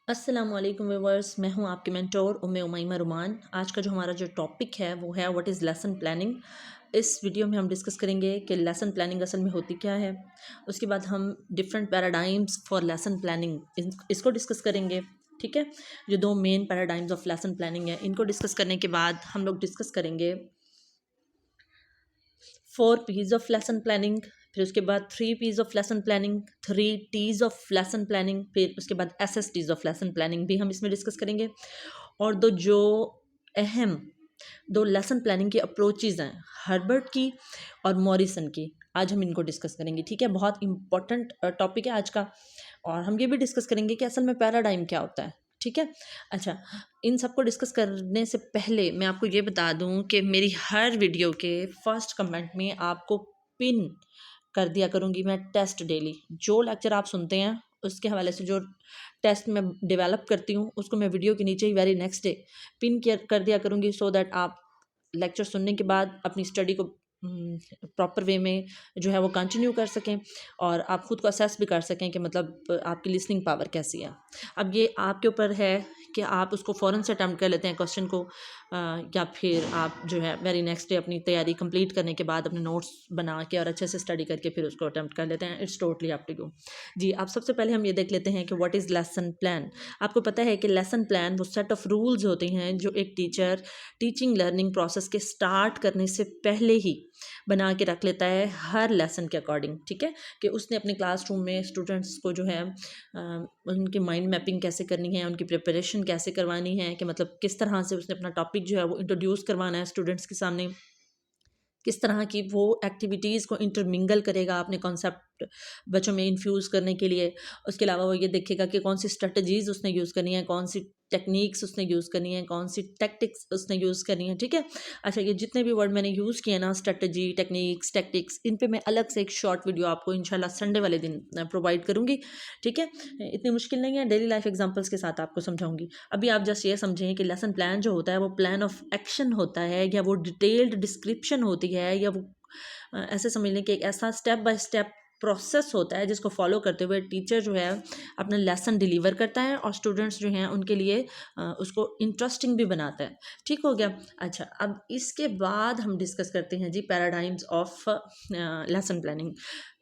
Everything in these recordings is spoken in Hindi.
अस्सलाम वालेकुम व्यूवर्स, मैं हूं आपके मेंटोर उम्मे उमैमा रुमान। आज का जो हमारा जो टॉपिक है वो है व्हाट इज़ लेसन प्लानिंग। इस वीडियो में हम डिस्कस करेंगे कि लेसन प्लानिंग असल में होती क्या है। उसके बाद हम different paradigms for lesson planning इसको डिस्कस करेंगे। ठीक है, जो दो main paradigms of lesson planning है इनको डिस्कस करने के बाद हम लोग डिस्कस करेंगे 4 P's ऑफ लेसन प्लानिंग, फिर उसके बाद 3 P's of lesson planning, 3 T's of lesson planning, फिर उसके बाद SST's ऑफ लेसन प्लानिंग भी हम इसमें डिस्कस करेंगे। और जो अहम दो लेसन प्लानिंग की अप्रोचेज़ हैं, हर्बर्ट की और मॉरिसन की, आज हम इनको डिस्कस करेंगे। ठीक है, बहुत इंपॉर्टेंट टॉपिक है आज का। और हम ये भी डिस्कस करेंगे कि असल में पैराडाइम क्या होता है। ठीक है, अच्छा, इन सबको डिस्कस करने से पहले मैं आपको ये बता दूं कि मेरी हर वीडियो के फर्स्ट कमेंट में आपको पिन कर दिया करूँगी मैं टेस्ट डेली। जो लेक्चर आप सुनते हैं उसके हवाले से जो टेस्ट मैं डेवलप करती हूँ उसको मैं वीडियो के नीचे ही वेरी नेक्स्ट डे पिन कर दिया करूँगी, सो दैट आप लेक्चर सुनने के बाद अपनी स्टडी को प्रॉपर वे में जो है वो कंटिन्यू कर सकें और आप ख़ुद को असेस भी कर सकें कि मतलब आपकी लिसनिंग पावर कैसी है। अब ये आपके ऊपर है कि आप उसको फ़ौरन से अटैम्प्ट कर लेते हैं क्वेश्चन को, या फिर आप जो है वेरी नेक्स्ट डे अपनी तैयारी कंप्लीट करने के बाद अपने नोट्स बना के और अच्छे से स्टडी करके फिर उसको अटैम्प्ट कर लेते हैं। It's totally up to you. जी, आप सबसे पहले हम ये देख लेते हैं कि व्हाट इज़ लेसन प्लान। आपको पता है कि लेसन प्लान वो सेट ऑफ रूल्स होते हैं जो एक टीचर टीचिंग लर्निंग प्रोसेस के स्टार्ट करने से पहले ही बना के रख लेता है हर लेसन के अकॉर्डिंग। ठीक है, कि उसने अपने क्लासरूम में स्टूडेंट्स को जो है उनकी माइंड मैपिंग कैसे करनी है, उनकी प्रिपरेशन कैसे करवानी है, कि मतलब किस तरह से उसने अपना टॉपिक जो है वो इंट्रोड्यूस करवाना है स्टूडेंट्स के सामने, किस तरह की वो एक्टिविटीज़ को इंटरमिंगल करेगा अपने कॉन्सेप्ट बच्चों में इन्फ्यूज़ करने के लिए। उसके अलावा वो ये देखेगा कि कौन सी स्ट्रेटजीज़ उसने यूज़ करनी है, कौन सी टेक्निक्स उसने यूज़ करनी है, कौन सी टैक्टिक्स उसने यूज़ करनी है। ठीक है, अच्छा, ये जितने भी वर्ड मैंने यूज़ किए ना, स्ट्रेटजी, टेक्निक्स, टैक्टिक्स, इन पे मैं अलग से एक शॉर्ट वीडियो आपको इंशाल्लाह संडे वाले दिन प्रोवाइड करूँगी। ठीक है, इतनी मुश्किल नहीं है, डेली लाइफ एग्जाम्पल्स के साथ आपको समझाऊंगी। अभी आप जस्ट ये समझें कि लेसन प्लान जो होता है वो प्लान ऑफ एक्शन होता है, या वो डिटेल्ड डिस्क्रिप्शन होती है, या वो ऐसे समझ लें कि एक ऐसा स्टेप बाय स्टेप प्रोसेस होता है जिसको फॉलो करते हुए टीचर जो है अपना लेसन डिलीवर करता है और स्टूडेंट्स जो हैं उनके लिए उसको इंटरेस्टिंग भी बनाता है। ठीक हो गया। अच्छा, अब इसके बाद हम डिस्कस करते हैं जी पैराडाइम्स ऑफ लेसन प्लानिंग।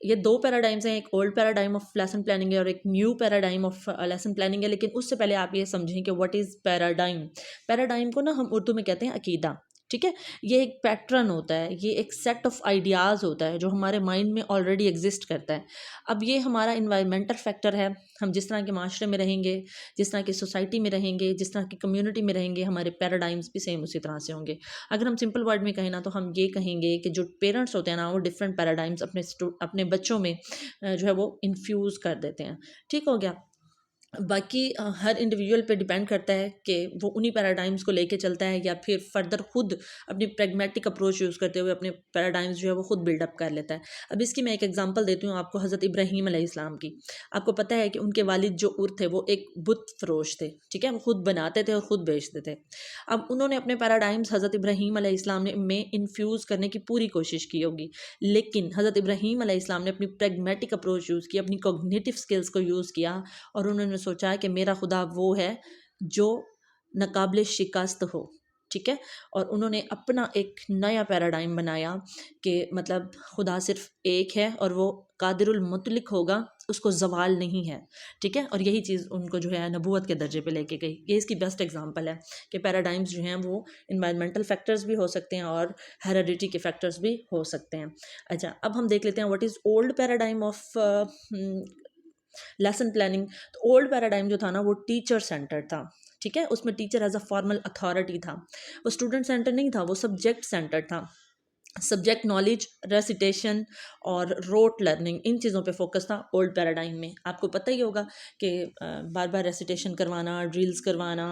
ये दो पैराडाइम्स हैं, एक old paradigm of lesson planning है और एक new paradigm of lesson planning है। लेकिन उससे पहले आप ये समझें कि व्हाट इज़ पैराडाइम। पैराडाइम को ना हम उर्दू में कहते हैं अकीदा। ठीक है, ये एक पैटर्न होता है, ये एक सेट ऑफ आइडियाज़ होता है जो हमारे माइंड में ऑलरेडी एग्जिस्ट करता है। अब ये हमारा इन्वायरमेंटल फैक्टर है, हम जिस तरह के माशरे में रहेंगे, जिस तरह की सोसाइटी में रहेंगे, जिस तरह की कम्युनिटी में रहेंगे, हमारे पैराडाइम्स भी सेम उसी तरह से होंगे। अगर हम सिंपल वर्ड में कहें ना तो हम ये कहेंगे कि जो पेरेंट्स होते हैं ना वो डिफरेंट पैराडाइम्स अपने बच्चों में जो है वो इन्फ्यूज़ कर देते हैं। ठीक हो गया। बाकी हर इंडिविजुअल पे डिपेंड करता है कि वो उन्हीं पैराडाइम्स को लेके चलता है या फिर फर्दर खुद अपनी प्रैग्मेटिक अप्रोच यूज़ करते हुए अपने पैराडाइम्स जो है वो खुद बिल्डअप कर लेता है। अब इसकी मैं एक एग्जांपल देती हूँ आपको, हज़रत इब्राहीम अलैहिस्सलाम की। आपको पता है कि उनके वालिद जो उर थे वो एक बुत फरोश थे। ठीक है, वो खुद बनाते थे और ख़ुद बेचते थे। अब उन्होंने अपने पैराडाइम्स हज़रत इब्राहीम अलैहिस्सलाम ने में इन्फ्यूज़ करने की पूरी कोशिश की होगी, लेकिन हज़रत इब्राहीम अलैहिस्सलाम ने अपनी प्रैग्मेटिक अप्रोच यूज़ की, अपनी कॉग्निटिव स्किल्स को यूज़ किया और उन्होंने सोचा कि मेरा खुदा वो है जो नाकाबिल शिकस्त हो। ठीक है, और उन्होंने अपना एक नया पैराडाइम बनाया कि मतलब खुदा सिर्फ एक है और वो कादिरुल मुतलिक होगा, उसको ज़वाल नहीं है। ठीक है, और यही चीज़ उनको जो है नबूवत के दर्जे पे लेके गई। ये इसकी बेस्ट एग्जांपल है कि पैराडाइम्स जो हैं वो इन्वायरमेंटल फैक्टर्स भी हो सकते हैं और हेरेडिटी के फैक्टर्स भी हो सकते हैं। अच्छा, अब हम देख लेते हैं what is old paradigm of lesson planning. तो ओल्ड पैराडाइम जो था ना वो टीचर सेंटर था। ठीक है, उसमें teacher as a formal authority था, वो स्टूडेंट सेंटर नहीं था, वो सब्जेक्ट सेंटर था। सब्जेक्ट नॉलेज, रेसिटेशन और रोट लर्निंग, इन चीज़ों पे फोकस था ओल्ड पैराडाइम में। आपको पता ही होगा कि बार बार रेसिटेशन करवाना, ड्रिल्स करवाना,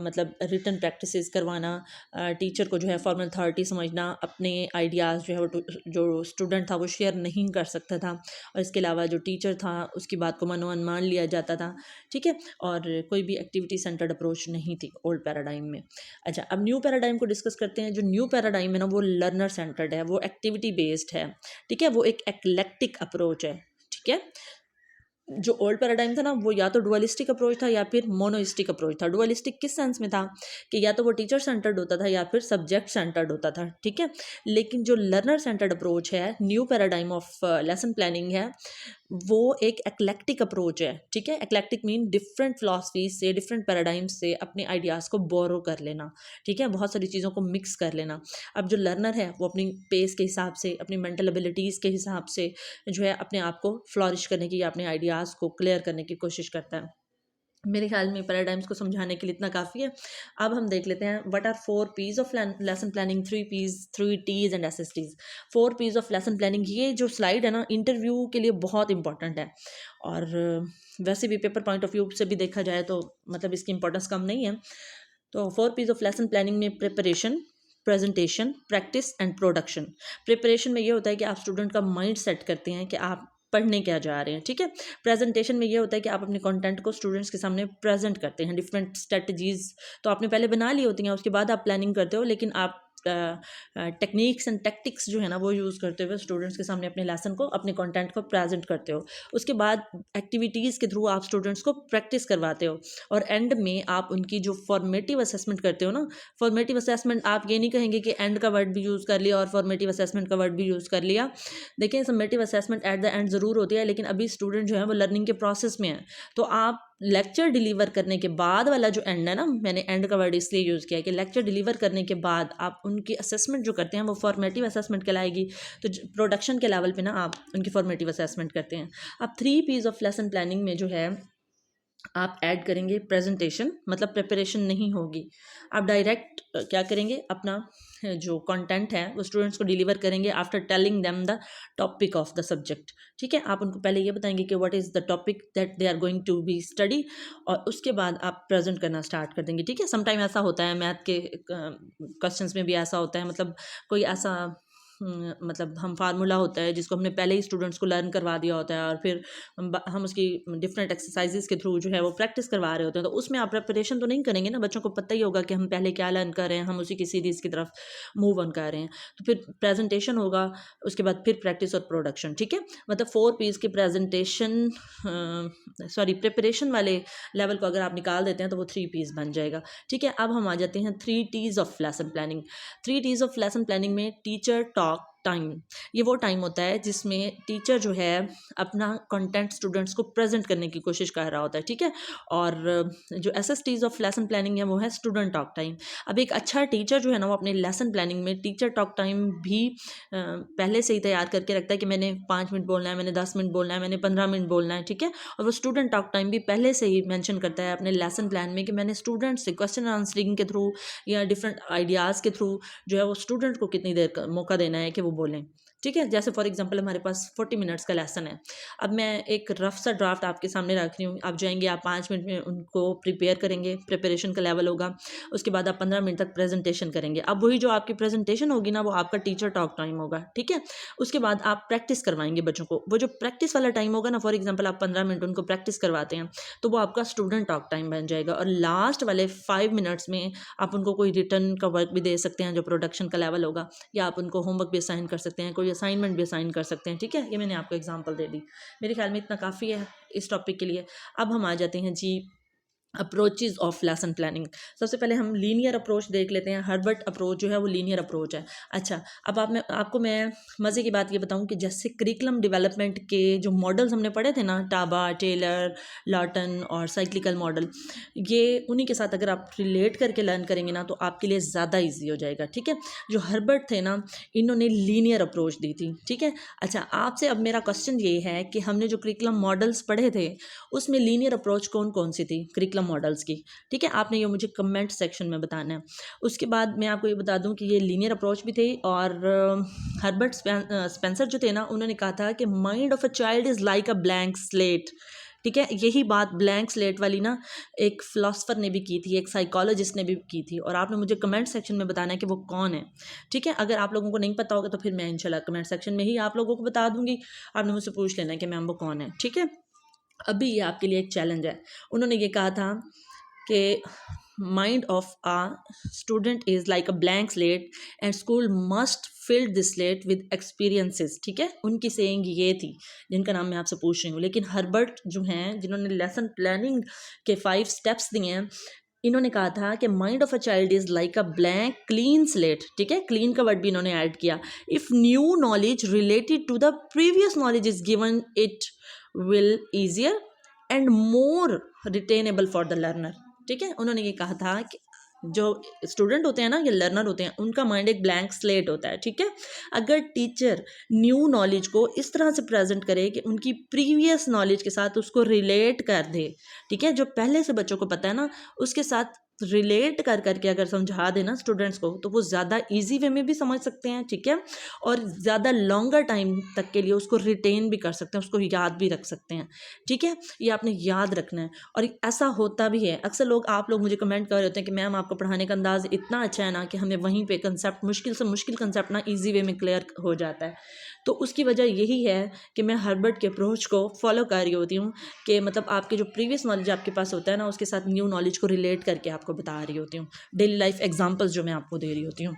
मतलब रिटन प्रैक्टिसेस करवाना, टीचर को जो है फॉर्मल अथॉरिटी समझना, अपने आइडियाज़ जो है वो जो स्टूडेंट था वो शेयर नहीं कर सकता था, और इसके अलावा जो टीचर था उसकी बात को मनोवन मान लिया जाता था। ठीक है, और कोई भी एक्टिविटी सेंटर्ड अप्रोच नहीं थी ओल्ड पैराडाइम में। अच्छा, अब न्यू पैराडाइम को डिस्कस करते हैं। जो न्यू पैराडाइम है ना वो लर्नर सेंटर्ड है, वो एक्टिविटी बेस्ड है। ठीक है, वो एक एक्लेक्टिक अप्रोच है। ठीक है, जो ओल्ड पैराडाइम था ना वो या तो डुअलिस्टिक अप्रोच था या फिर मोनोइस्टिक अप्रोच था। डुअलिस्टिक किस सेंस में था कि या तो वो टीचर सेंटर्ड होता था या फिर सब्जेक्ट सेंटर्ड होता था, ठीक है। लेकिन जो लर्नर सेंटर्ड अप्रोच है, new paradigm of lesson planning है, वो एक एक्लेक्टिक अप्रोच है, ठीक है। एक्लेक्टिक मीन डिफरेंट फिलॉसफीज से, डिफरेंट पैराडाइम्स से अपने आइडियाज़ को बोरो कर लेना, ठीक है, बहुत सारी चीज़ों को मिक्स कर लेना। अब जो लर्नर है वो अपनी पेस के हिसाब से, अपनी मेंटल एबिलिटीज़ के हिसाब से जो है अपने आप को फ्लॉरिश करने की या अपने आइडियाज़ को क्लियर करने की कोशिश करता है। मेरे ख्याल में पैराडाइम्स को समझाने के लिए इतना काफ़ी है। अब हम देख लेते हैं what are 4 Ps of lesson planning, 3 Ps, 3 Ts and SSTs. 4 Ps of lesson planning, ये जो स्लाइड है ना इंटरव्यू के लिए बहुत इंपॉर्टेंट है, और वैसे भी पेपर पॉइंट ऑफ व्यू से भी देखा जाए तो मतलब इसकी इंपॉर्टेंस कम नहीं है। तो 4 पीज ऑफ लेसन प्लानिंग में preparation, presentation, practice and production. Preparation में ये होता है कि आप स्टूडेंट का माइंड सेट करते हैं कि आप पढ़ने क्या जा रहे हैं, ठीक है। प्रेजेंटेशन में ये होता है कि आप अपने कंटेंट को स्टूडेंट्स के सामने प्रेजेंट करते हैं। डिफरेंट स्ट्रेटजीज तो आपने पहले बना ली होती हैं, उसके बाद आप प्लानिंग करते हो, लेकिन आप टेक्निक्स एंड टैक्टिक्स जो है ना वो यूज़ करते हुए स्टूडेंट्स के सामने अपने लेसन को, अपने कंटेंट को प्रेजेंट करते हो। उसके बाद एक्टिविटीज़ के थ्रू आप स्टूडेंट्स को प्रैक्टिस करवाते हो, और एंड में आप उनकी जो फॉर्मेटिव असेसमेंट करते हो ना, फॉर्मेटिव असेसमेंट आप ये नहीं कहेंगे कि एंड का वर्ड भी यूज़ कर लिया और फॉर्मेटिव असेसमेंट का वर्ड भी यूज़ कर लिया। देखिए formative assessment at the end ज़रूर होती है, लेकिन अभी स्टूडेंट जो है वो लर्निंग के प्रोसेस में है, तो आप लेक्चर डिलीवर करने के बाद वाला जो एंड है ना, मैंने एंड का वर्ड इसलिए यूज़ किया है कि लेक्चर डिलीवर करने के बाद आप उनकी असेसमेंट जो करते हैं वो फॉर्मेटिव असेसमेंट कहलाएगी। तो प्रोडक्शन के लेवल पे ना आप उनकी फॉर्मेटिव असेसमेंट करते हैं। अब 3 पीस ऑफ लेसन प्लानिंग में जो है आप ऐड करेंगे प्रेजेंटेशन, मतलब प्रिपरेशन नहीं होगी, आप डायरेक्ट क्या करेंगे, अपना जो कंटेंट है वो स्टूडेंट्स को डिलीवर करेंगे after telling them the topic of the subject, ठीक है। आप उनको पहले ये बताएंगे कि what is the topic that they are going to be study, और उसके बाद आप प्रेजेंट करना स्टार्ट कर देंगे, ठीक है। समटाइम ऐसा होता है मैथ के क्वेश्चंस में भी ऐसा होता है, मतलब कोई ऐसा मतलब हम फार्मूला होता है जिसको हमने पहले ही स्टूडेंट्स को लर्न करवा दिया होता है, और फिर हम उसकी डिफरेंट एक्सरसाइजेस के थ्रू जो है वो प्रैक्टिस करवा रहे होते हैं, तो उसमें आप प्रिपरेशन तो नहीं करेंगे ना, बच्चों को पता ही होगा कि हम पहले क्या लर्न कर रहे हैं, हम उसी की सीरीज़ की तरफ मूव ऑन कर रहे हैं। तो फिर प्रेजेंटेशन होगा, उसके बाद फिर प्रैक्टिस और प्रोडक्शन, ठीक है। मतलब 4 पीस की प्रेजेंटेशन, सॉरी प्रिपरेशन वाले लेवल को अगर आप निकाल देते हैं तो वो 3 पीस बन जाएगा, ठीक है। अब हम आ जाते हैं 3 Ts of lesson planning. 3 Ts of lesson planning में टीचर टॉक टाइम, ये वो टाइम होता है जिसमें टीचर जो है अपना कंटेंट स्टूडेंट्स को प्रेजेंट करने की कोशिश कर रहा होता है, ठीक है। और जो एसएसटीज ऑफ लेसन प्लानिंग है वो है स्टूडेंट टॉक टाइम। अब एक अच्छा टीचर जो है ना वो अपने लेसन प्लानिंग में टीचर टॉक टाइम भी पहले से ही तैयार करके रखता है कि मैंने 5 मिनट बोलना है, मैंने 10 मिनट बोलना है, मैंने 15 मिनट बोलना है, ठीक है। और वो स्टूडेंट टॉक टाइम भी पहले से ही मेंशन करता है अपने लेसन प्लान में कि मैंने स्टूडेंट से क्वेश्चन आंसरिंग के थ्रू या डिफरेंट आइडियाज़ के थ्रू जो है वो स्टूडेंट को कितनी देर का मौका देना है कि वो बोलें, ठीक है। जैसे फॉर एग्जांपल हमारे पास 40 मिनट्स का लेसन है, अब मैं एक रफ सा ड्राफ्ट आपके सामने रख रही हूँ, आप जाएंगे, आप 5 मिनट में उनको प्रिपेयर करेंगे, प्रिपरेशन का लेवल होगा, उसके बाद आप 15 मिनट तक प्रेजेंटेशन करेंगे। अब वही जो आपकी प्रेजेंटेशन होगी ना वो आपका टीचर टॉक टाइम होगा, ठीक है। उसके बाद आप प्रैक्टिस करवाएंगे बच्चों को, वो जो प्रैक्टिस वाला टाइम होगा ना, फॉर एग्जाम्पल आप 15 मिनट उनको प्रैक्टिस करवाते हैं तो वो आपका स्टूडेंट टॉक टाइम बन जाएगा। और लास्ट वाले 5 मिनट्स में आप उनको कोई रिटर्न का वर्क भी दे सकते हैं जो प्रोडक्शन का लेवल होगा, या आप उनको होमवर्क भी असाइन कर सकते हैं, कोई असाइनमेंट भी असाइन कर सकते हैं, ठीक है। ये मैंने आपको एग्जांपल दे दी, मेरे ख्याल में इतना काफ़ी है इस टॉपिक के लिए। अब हम आ जाते हैं जी अप्रोचेज ऑफ लेसन प्लानिंग। सबसे पहले हम लीनियर अप्रोच देख लेते हैं। हर्बर्ट अप्रोच जो है वो लीनियर अप्रोच है। अच्छा, अब आपको मैं मज़े की बात ये बताऊं कि जैसे करिकुलम डेवलपमेंट के जो मॉडल्स हमने पढ़े थे ना, टाबा, टेलर, लॉटन और साइक्लिकल मॉडल, ये उन्हीं के साथ अगर आप रिलेट करके लर्न करेंगे ना तो आपके लिए ज़्यादा ईजी हो जाएगा, ठीक है। जो हर्बर्ट थे ना, इन्होंने लीनियर अप्रोच दी थी, ठीक है। अच्छा, आपसे अब मेरा क्वेश्चन ये है कि हमने जो करिकुलम मॉडल्स पढ़े थे उसमें लीनियर अप्रोच कौन कौन सी थी करिकुलम मॉडल्स की, ठीक है। आपने ये मुझे कमेंट सेक्शन में बताना है। उसके बाद मैं आपको ये बता दूं कि ये लीनियर अप्रोच भी थे, और हर्बर्ट स्पेंसर जो थे ना, उन्होंने कहा था कि mind of a child is like a blank slate, ठीक है। यही बात ब्लैंक स्लेट वाली ना एक फिलोसफर ने भी की थी, एक साइकोलॉजिस्ट ने भी की थी, और आपने मुझे कमेंट सेक्शन में बताना है कि वो कौन है, ठीक है। अगर आप लोगों को नहीं पता होगा तो फिर मैं इंशाल्लाह कमेंट सेक्शन में ही आप लोगों को बता दूंगी, आपने मुझसे पूछ लेना है कि मैम वो कौन है, ठीक है। अभी ये आपके लिए एक चैलेंज है। उन्होंने ये कहा था कि mind of a student is like a blank slate and school must fill this slate with experiences, ठीक है, उनकी सेइंग ये थी जिनका नाम मैं आपसे पूछ रही हूँ। लेकिन हर्बर्ट जो हैं जिन्होंने लेसन प्लानिंग के 5 स्टेप्स दिए हैं, इन्होंने कहा था कि mind of a child is like a blank clean slate, ठीक है, क्लीन का वर्ड भी इन्होंने ऐड किया। If new knowledge related to the previous knowledge is given it will easier and more retainable for the learner, ठीक है। उन्होंने ये कहा था कि जो स्टूडेंट होते हैं ना, ये लर्नर होते हैं, उनका माइंड एक ब्लैंक स्लेट होता है, ठीक है। अगर टीचर न्यू नॉलेज को इस तरह से प्रेजेंट करे कि उनकी प्रीवियस नॉलेज के साथ उसको रिलेट कर दे, ठीक है, जो पहले से बच्चों को पता है ना उसके साथ रिलेट कर करके अगर समझा देना स्टूडेंट्स को, तो वो ज़्यादा इजी वे में भी समझ सकते हैं, ठीक है, और ज़्यादा लॉन्गर टाइम तक के लिए उसको रिटेन भी कर सकते हैं, उसको याद भी रख सकते हैं, ठीक है। ये आपने याद रखना है और ऐसा होता भी है। अक्सर आप लोग मुझे कमेंट कर रहे होते हैं कि मैम आपको पढ़ाने का अंदाज़ इतना अच्छा है ना कि हमें वहीं पे कंसेप्ट, मुश्किल से मुश्किल कंसेप्ट ना ईजी वे में क्लियर हो जाता है। तो उसकी वजह यही है कि मैं हर्बर्ट के अप्रोच को फॉलो कर रही होती हूँ कि मतलब आपके जो प्रीवियस नॉलेज आपके पास होता है ना उसके साथ न्यू नॉलेज को रिलेट करके आपको बता रही होती हूँ, डेली लाइफ एग्जांपल्स जो मैं आपको दे रही होती हूँ।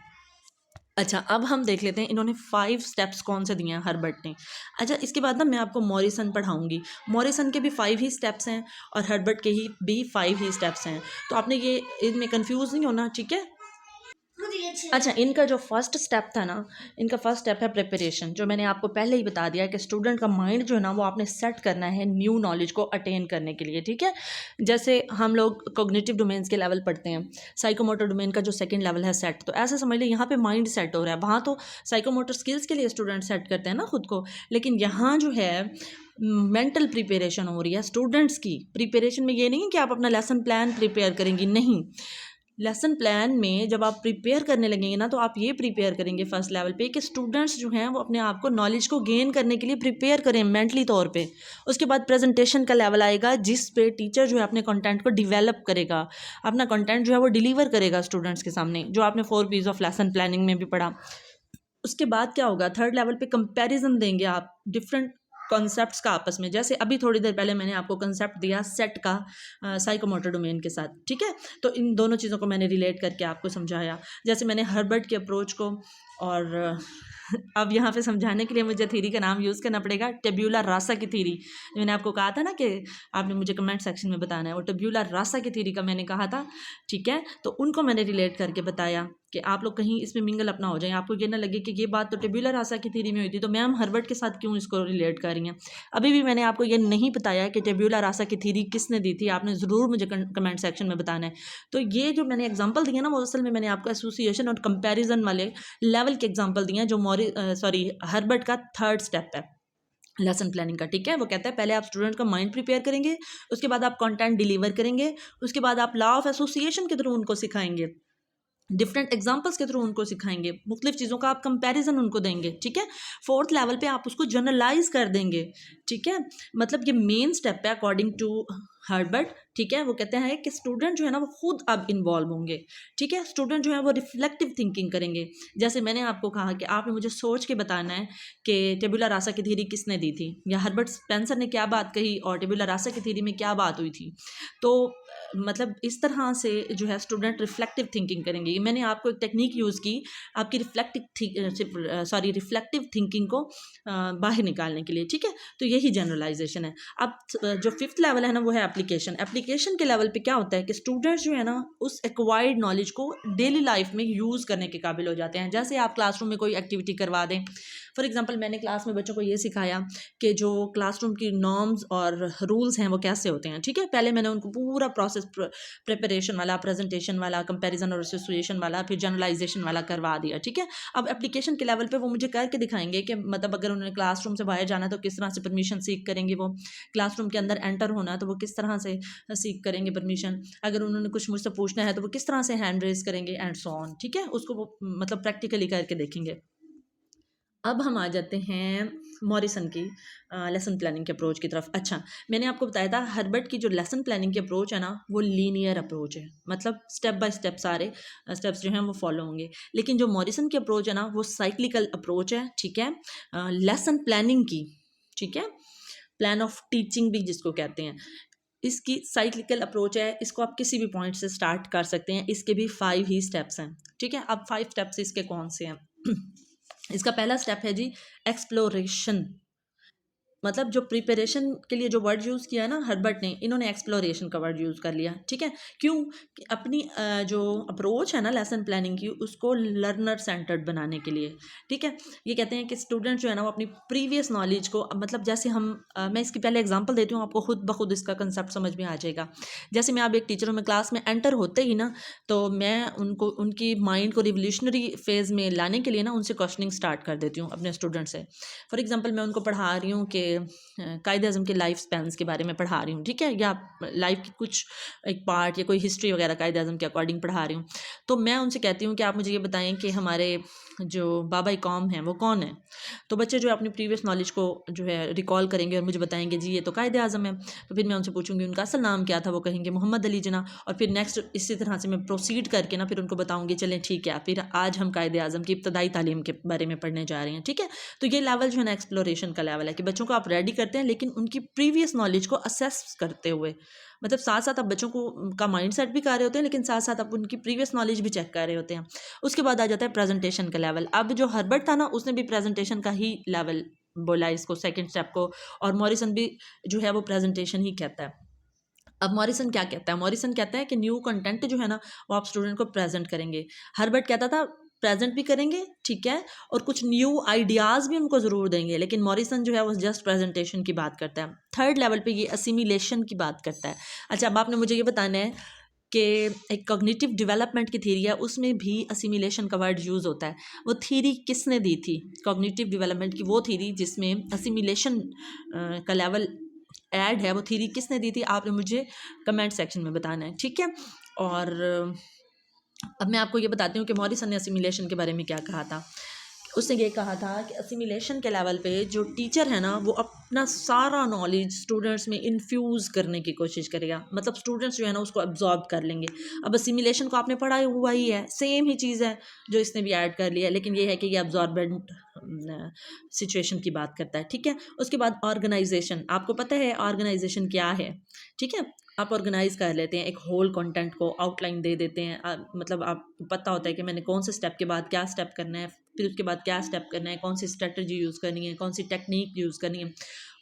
अच्छा, अब हम देख लेते हैं इन्होंने 5 स्टेप्स कौन से दिए हैं हर्बर्ट ने। अच्छा, इसके बाद ना मैं आपको मॉरिसन पढ़ाऊँगी। मॉरिसन के भी 5 ही स्टेप्स हैं और हर्बर्ट के ही भी 5 ही स्टेप्स हैं, तो आपने ये इनमें कन्फ्यूज़ नहीं होना, ठीक है। अच्छा, इनका जो फर्स्ट स्टेप था ना, इनका फर्स्ट स्टेप है प्रिपरेशन, जो मैंने आपको पहले ही बता दिया कि स्टूडेंट का माइंड जो है ना वो आपने सेट करना है न्यू नॉलेज को अटेन करने के लिए, ठीक है। जैसे हम लोग कॉग्निटिव डोमेन्स के लेवल पढ़ते हैं, साइकोमोटर डोमेन का जो सेकंड लेवल है सेट, तो ऐसे समझ लीजिए यहाँ पे माइंड सेट हो रहा है, वहाँ तो साइकोमोटर स्किल्स के लिए स्टूडेंट सेट करते हैं ना खुद को, लेकिन यहाँ जो है मेंटल प्रिपरेशन हो रही है स्टूडेंट्स की। प्रिपरेशन में ये नहीं है कि आप अपना लेसन प्लान प्रिपेयर करेंगी, नहीं, लेसन प्लान में जब आप प्रिपेयर करने लगेंगे ना तो आप ये प्रिपेयर करेंगे फर्स्ट लेवल पे कि स्टूडेंट्स जो हैं वो अपने आप को नॉलेज को गेन करने के लिए प्रिपेयर करें मेंटली तौर पे। उसके बाद प्रेजेंटेशन का लेवल आएगा जिस पे टीचर जो है अपने कंटेंट को डिवेलप करेगा, अपना कंटेंट जो है वो डिलीवर करेगा स्टूडेंट्स के सामने, जो आपने 4 पीस ऑफ लेसन प्लानिंग में भी पढ़ा। उसके बाद क्या होगा, थर्ड लेवल पे कंपैरिजन देंगे आप डिफरेंट कॉन्सेप्ट्स का आपस में। जैसे अभी थोड़ी देर पहले मैंने आपको कंसेप्ट दिया सेट का साइकोमोटर डोमेन के साथ, ठीक है, तो इन दोनों चीज़ों को मैंने रिलेट करके आपको समझाया। जैसे मैंने हर्बर्ट के अप्रोच को और अब यहाँ पे समझाने के लिए मुझे थ्योरी का नाम यूज़ करना पड़ेगा, टेब्यूला रासा की थ्योरी। मैंने आपको कहा था ना कि आपने मुझे कमेंट सेक्शन में बताना है, वो टेब्यूला रासा की थ्योरी का मैंने कहा था, ठीक है, तो उनको मैंने रिलेट करके बताया कि आप लोग कहीं इसमें मिंगल अपना हो जाए, आपको ये ना लगे कि ये बात तो टेब्यूलर रासा की थ्योरी में हुई थी, तो मैम हर्बर्ट के साथ क्यों इसको रिलेट कर रही हैं। अभी भी मैंने आपको ये नहीं बताया कि टेब्यूलर रासा की थ्योरी किसने दी थी, आपने ज़रूर मुझे कमेंट सेक्शन में बताना है। तो ये जो मैंने एग्जांपल दिए ना वो असल में मैंने आपको एसोसिएशन और कंपैरिजन वाले लेवल के एग्जांपल दिए हैं, जो हर्बर्ट का थर्ड स्टेप है लेसन प्लानिंग का, ठीक है। वो कहता है पहले आप स्टूडेंट का माइंड प्रिपेयर करेंगे, उसके बाद आप कंटेंट डिलीवर करेंगे, उसके बाद आप लॉ ऑफ एसोसिएशन के थ्रू उनको सिखाएंगे, डिफरेंट एग्जाम्पल्स के थ्रू उनको सिखाएंगे, मुख्तलिफ चीज़ों का आप कंपैरिजन उनको देंगे, ठीक है। फोर्थ लेवल पे आप उसको जनरलाइज कर देंगे, ठीक है। मतलब ये मेन स्टेप है अकॉर्डिंग टू हर्बर्ट, ठीक है। वो कहते हैं कि स्टूडेंट जो है ना वो खुद अब इन्वॉल्व होंगे, ठीक है, स्टूडेंट जो है वो रिफ्लेक्टिव थिंकिंग करेंगे। जैसे मैंने आपको कहा कि आपने मुझे सोच के बताना है कि टेबुला रासा की थ्योरी किसने दी थी, या हर्बर्ट स्पेंसर ने क्या बात कही और टेबुला रासा की थ्योरी में क्या बात हुई थी। तो मतलब इस तरह से जो है स्टूडेंट रिफ्लेक्टिव थिंकिंग करेंगे। मैंने आपको एक टेक्निक यूज़ की आपकी रिफ्लेक्टिव थिंकिंग को बाहर निकालने के लिए, ठीक है। तो यही जनरलाइजेशन है। अब जो फिफ्थ लेवल है ना वो है एप्लीकेशन के लेवल पे क्या होता है कि स्टूडेंट्स जो है ना उस एक्वायर्ड नॉलेज को डेली लाइफ में यूज़ करने के काबिल हो जाते हैं। जैसे आप क्लासरूम में कोई एक्टिविटी करवा दें, फॉर एग्जांपल मैंने क्लास में बच्चों को ये सिखाया कि जो क्लासरूम की नॉर्म्स और रूल्स हैं वो कैसे होते हैं, ठीक है। पहले मैंने उनको पूरा प्रोसेस प्रिपरेशन वाला, प्रेजेंटेशन वाला, कंपैरिजन और एसोसिएशन वाला, फिर जनरलाइजेशन वाला करवा दिया, ठीक है। अब एप्लीकेशन के लेवल पे वो मुझे करके दिखाएंगे कि मतलब अगर उन्होंने क्लासरूम से बाहर जाना है तो किस तरह से परमिशन सीख करेंगे, वो क्लासरूम के अंदर एंटर होना है तो वो किस तरह से सीख करेंगे परमिशन, अगर उन्होंने कुछ मुझसे पूछना है तो वो किस तरह से हैंड रेज करेंगे एंड सो ऑन, ठीक है। उसको वो मतलब प्रैक्टिकली करके देखेंगे। अब हम आ जाते हैं मॉरिसन की लेसन प्लानिंग के अप्रोच की तरफ। अच्छा, मैंने आपको बताया था हर्बर्ट की जो लेसन प्लानिंग की अप्रोच है ना वो लीनियर अप्रोच है, मतलब स्टेप बाय स्टेप सारे स्टेप्स जो हैं वो फॉलो होंगे। लेकिन जो मॉरिसन की अप्रोच है ना वो साइक्लिकल अप्रोच है, ठीक है, लेसन प्लानिंग की, ठीक है, प्लान ऑफ टीचिंग भी जिसको कहते हैं। इसकी साइक्लिकल अप्रोच है, इसको आप किसी भी पॉइंट से स्टार्ट कर सकते हैं। इसके भी 5 ही स्टेप्स हैं, ठीक है। अब 5 स्टेप्स इसके कौन से हैं? इसका पहला स्टेप है जी एक्सप्लोरेशन। मतलब जो प्रिपरेशन के लिए जो वर्ड यूज़ किया है ना हर्बर्ट ने, इन्होंने एक्सप्लोरेशन का वर्ड यूज़ कर लिया, ठीक है। क्यों? कि अपनी जो अप्रोच है ना लेसन प्लानिंग की, उसको लर्नर सेंटर्ड बनाने के लिए, ठीक है। ये कहते हैं कि स्टूडेंट जो है ना वो अपनी प्रीवियस नॉलेज को, मतलब जैसे हम मैं इसकी पहले एग्जांपल देती हूँ, आपको खुद ब खुद इसका कंसेप्ट समझ में आ जाएगा। जैसे मैं अब एक टीचर हूँ, मैं क्लास में एंटर होते ही ना, तो मैं उनको उनकी माइंड को रिवोल्यूशनरी फेज़ में लाने के लिए ना उनसे क्वेश्चनिंग स्टार्ट कर देती हूँ अपने स्टूडेंट से। फॉर एग्जांपल मैं उनको पढ़ा रही हूँ कि कायदे आज़म के लाइफ स्पैन्स के बारे में पढ़ा रही हूँ, ठीक है, या लाइफ की कुछ एक पार्ट या कोई हिस्ट्री वगैरह कायदे आज़म के अकॉर्डिंग पढ़ा रही हूँ। तो मैं उनसे कहती हूँ कि आप मुझे ये बताएं कि हमारे जो बाबा कौम हैं वो कौन है। तो बच्चे जो है अपनी प्रीवियस नॉलेज को जो है रिकॉल करेंगे और मुझे बताएंगे जी ये तो कायदे आज़म है। तो फिर मैं उनसे पूछूंगी उनका असल नाम क्या था, वो कहेंगे मोहम्मद अली जना। और फिर नेक्स्ट इसी तरह से मैं प्रोसीड करके ना फिर उनको बताऊंगी चलें ठीक है, फिर आज हम कायदे आज़म की इब्तदाई तालीम के बारे में पढ़ने जा रहे हैं, ठीक है। तो ये लेवल जो है ना एक्सप्लोरेशन का लेवल है कि बच्चों को आप रेडी करते हैं लेकिन उनकी प्रीवियस नॉलेज को असेस करते हुए, मतलब साथ साथ आप बच्चों को का माइंड सेट भी कर रहे होते हैं लेकिन साथ साथ आप उनकी प्रीवियस नॉलेज भी चेक कर रहे होते हैं। उसके बाद आ जाता है प्रेजेंटेशन का लेवल। अब जो हर्बर्ट था ना उसने भी प्रेजेंटेशन का ही लेवल बोला इसको, सेकंड स्टेप को, और मॉरिसन भी जो है वो प्रेजेंटेशन ही कहता है। अब मॉरिसन क्या कहता है? मॉरिसन कहता है कि न्यू कंटेंट जो है ना वो आप स्टूडेंट को प्रेजेंट करेंगे। हर्बर्ट कहता था प्रेजेंट भी करेंगे, ठीक है, और कुछ न्यू आइडियाज़ भी उनको ज़रूर देंगे, लेकिन मॉरिसन जो है वो जस्ट प्रेजेंटेशन की बात करता है। थर्ड लेवल पे ये असिमिलेशन की बात करता है। अच्छा, अब आपने मुझे ये बताना है कि एक कॉग्निटिव डेवलपमेंट की थ्योरी है, उसमें भी असिमिलेशन का वर्ड यूज़ होता है। वो थ्योरी किसने दी थी? कॉग्निटिव डेवलपमेंट की वो थ्योरी जिसमें असिमिलेशन का लेवल ऐड है, वो थ्योरी किसने दी थी? आपने मुझे कमेंट सेक्शन में बताना है, ठीक है। और अब मैं आपको ये बताती हूँ कि मॉरिसन ने असिमिलेशन के बारे में क्या कहा था। उसने ये कहा था कि असिमिलेशन के लेवल पे जो टीचर है ना वो अपना सारा नॉलेज स्टूडेंट्स में इन्फ्यूज़ करने की कोशिश करेगा, मतलब स्टूडेंट्स जो है ना उसको अब्जॉर्ब कर लेंगे। अब असिमिलेशन को आपने पढ़ा हुआ ही है, सेम ही चीज़ है जो इसने भी ऐड कर लिया है, लेकिन ये है कि ये अब्जॉर्बेंट सिचुएशन की बात करता है, ठीक है। उसके बाद ऑर्गेनाइजेशन, आपको पता है ऑर्गेनाइजेशन क्या है, ठीक है। आप ऑर्गेनाइज कर लेते हैं, एक होल कंटेंट को आउटलाइन दे देते हैं, मतलब आपको पता होता है कि मैंने कौन से स्टेप के बाद क्या स्टेप करना है, फिर उसके बाद क्या स्टेप करना है, कौन सी स्ट्रेटजी यूज़ करनी है, कौन सी टेक्निक यूज़ करनी है,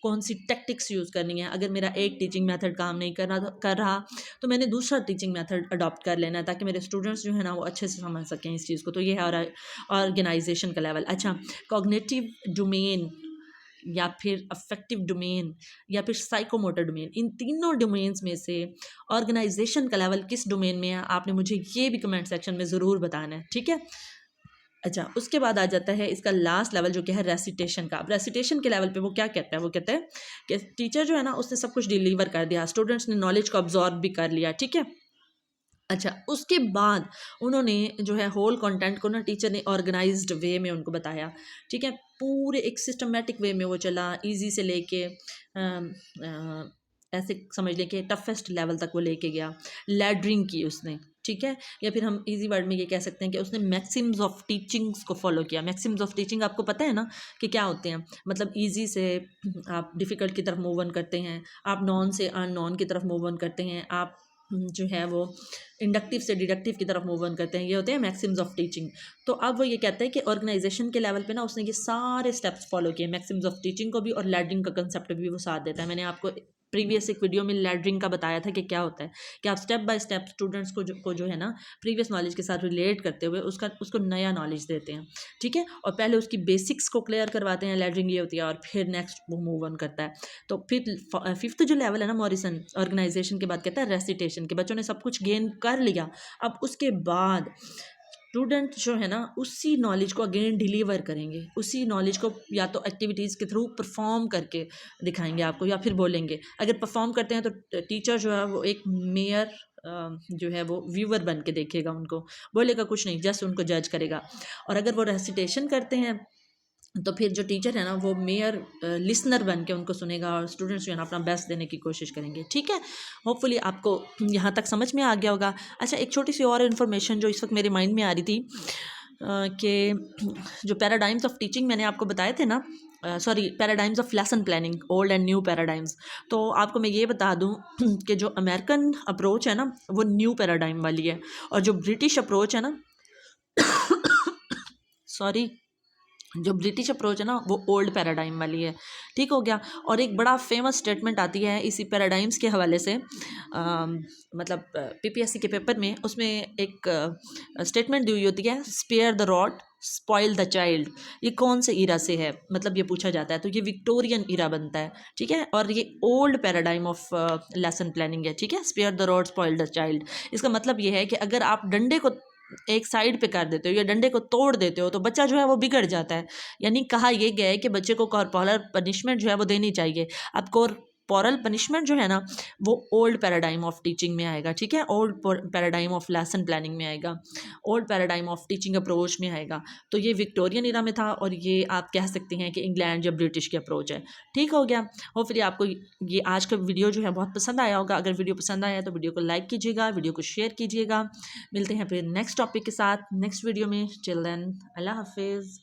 कौन सी टैक्टिक्स यूज़ करनी है। अगर मेरा एक टीचिंग मेथड काम नहीं कर रहा तो मैंने दूसरा टीचिंग मेथड अडॉप्ट कर लेना है ताकि मेरे स्टूडेंट्स जो है ना वो अच्छे से समझ सकें इस चीज़ को। तो ये है ऑर्गेनाइजेशन का लेवल। अच्छा, कॉग्निटिव डोमेन या फिर अफेक्टिव डोमेन या फिर साइकोमोटर डोमेन, इन तीनों डोमेन्स में से ऑर्गेनाइजेशन का लेवल किस डोमेन में है, आपने मुझे ये भी कमेंट सेक्शन में ज़रूर बताना है, ठीक है। अच्छा, उसके बाद आ जाता है इसका लास्ट लेवल जो कि है रेसिटेशन का। अब रेसिटेशन के लेवल पे वो क्या कहता है? वो कहता है कि टीचर जो है ना उसने सब कुछ डिलीवर कर दिया, स्टूडेंट्स ने नॉलेज को अब्जॉर्ब भी कर लिया, ठीक है। अच्छा, उसके बाद उन्होंने जो है होल कंटेंट को ना टीचर ने ऑर्गेनाइज्ड वे में उनको बताया, ठीक है। पूरे एक सिस्टमेटिक वे में वो चला, इजी से लेके ऐसे समझ लें कि टफेस्ट लेवल तक वो लेके गया। लैडरिंग की उसने, ठीक है, या फिर हम इजी वर्ड में ये कह सकते हैं कि उसने मैक्सिम्स ऑफ टीचिंग्स को फॉलो किया। मैक्सिम्स ऑफ टीचिंग आपको पता है ना कि क्या होते हैं? मतलब इजी से आप डिफ़िकल्ट की तरफ मूव ऑन करते हैं, आप नॉन से अननॉन की तरफ मूव ऑन करते हैं, आप जो है वो इंडक्टिव से डिडक्टिव की तरफ मूव ऑन करते हैं, ये होते हैं मैक्सिम्स ऑफ टीचिंग। तो अब वो ये कहता है कि ऑर्गेनाइजेशन के लेवल पे ना उसने ये सारे स्टेप्स फॉलो किए, मैक्सिम्स ऑफ टीचिंग को भी और लैडरिंग का कंसेप्ट भी वो साथ देता है। मैंने आपको प्रीवियस एक वीडियो में लैडरिंग का बताया था कि क्या होता है, कि आप स्टेप बाय स्टेप स्टूडेंट्स को जो है ना प्रीवियस नॉलेज के साथ रिलेट करते हुए उसको नया नॉलेज देते हैं, ठीक है। और पहले उसकी बेसिक्स को क्लियर करवाते हैं, लैडरिंग ये होती है, और फिर नेक्स्ट वो मूव ऑन करता है। तो फिर फिफ्थ जो लेवल है ना मॉरिसन ऑर्गेनाइजेशन के बाद कहता है रेसिटेशन, के बच्चों ने सब कुछ गेन कर लिया। अब उसके बाद स्टूडेंट जो है ना उसी नॉलेज को अगेन डिलीवर करेंगे, उसी नॉलेज को या तो एक्टिविटीज़ के थ्रू परफॉर्म करके दिखाएंगे आपको, या फिर बोलेंगे। अगर परफॉर्म करते हैं तो टीचर जो है वो एक मेयर जो है वो व्यूअर बन के देखेगा उनको, बोलेगा कुछ नहीं, जस्ट उनको जज करेगा। और अगर वो रेसिटेशन करते हैं तो फिर जो टीचर है ना वो मेयर लिसनर बन के उनको सुनेगा और स्टूडेंट्स जो है ना अपना बेस्ट देने की कोशिश करेंगे, ठीक है। होपफुली आपको यहाँ तक समझ में आ गया होगा। अच्छा, एक छोटी सी और इन्फॉर्मेशन जो इस वक्त मेरे माइंड में आ रही थी कि जो पैराडाइम्स ऑफ टीचिंग मैंने आपको बताए थे ना, sorry paradigms of lesson planning, old and new paradigms. तो आपको मैं ये बता दूं कि जो अमेरिकन अप्रोच है ना वो न्यू पैराडाइम वाली है, और जो ब्रिटिश अप्रोच है ना सॉरी जो ब्रिटिश अप्रोच है ना वो ओल्ड पैराडाइम वाली है। ठीक हो गया। और एक बड़ा फेमस स्टेटमेंट आती है इसी पैराडाइम्स के हवाले से, मतलब पीपीएससी के पेपर में उसमें एक स्टेटमेंट दी हुई होती है, spare the rod spoil the child. ये कौन से इरा से है, मतलब ये पूछा जाता है, तो ये विक्टोरियन इरा बनता है। ठीक है, और ये old paradigm of lesson planning है। ठीक है, spare the rod spoil the child, इसका मतलब ये है कि अगर आप डंडे को एक साइड पे कर देते हो या डंडे को तोड़ देते हो तो बच्चा जो है वो बिगड़ जाता है। यानी कहा यह गया है कि बच्चे को कॉर्पोरल पनिशमेंट जो है वो देनी चाहिए। अब कॉर्पोरल पनिशमेंट जो है ना वो ओल्ड पैराडाइम ऑफ टीचिंग में आएगा। ठीक है, old paradigm of lesson planning में आएगा, old paradigm of teaching approach में आएगा। तो ये विक्टोरियन इरा में था, और ये आप कह सकते हैं कि इंग्लैंड या ब्रिटिश की अप्रोच है। ठीक हो गया। होपफुली आपको ये आज का वीडियो जो है बहुत पसंद आया होगा। अगर वीडियो पसंद आया तो वीडियो को लाइक कीजिएगा, वीडियो को शेयर कीजिएगा। मिलते हैं फिर नेक्स्ट टॉपिक के साथ नेक्स्ट वीडियो में। टिल देन अल्लाह हाफिज़।